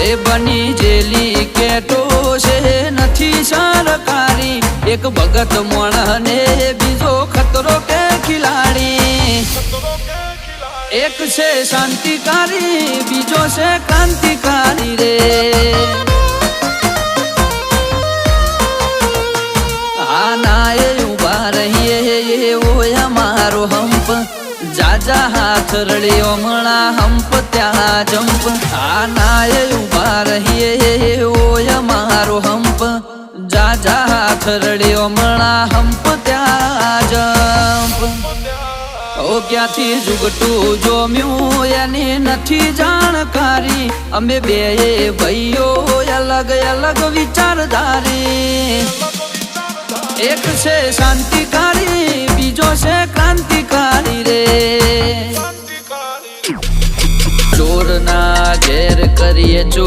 એ બની જેલી કેટો છે નથી સરકારી એક ભગત મોણને બીજો ખતરો કે ખિલાડી એક છે શાંતિકારી બીજો છે ક્રાંતિકારી રે આના એ ઉભા રહીએ એવો અમારો હંપ જાજા હાથ રળ્યો મણા હંપ ત્યાં જંપ આના એ ઉભા રહીએ એવો અમારો હંપ જાજા હાથ રળ્યો મણા હંપ ત્યાં જંપ ઓ ક્યાંથી જુગટું જોમ્યું એની નથી જાણકારી અમે બે ભાઈઓ અલગ અલગ વિચારધારી એક છે શાંતિકારી બીજો છે ક્રાંતિકારી રે ચોરના ઘેર કરીએ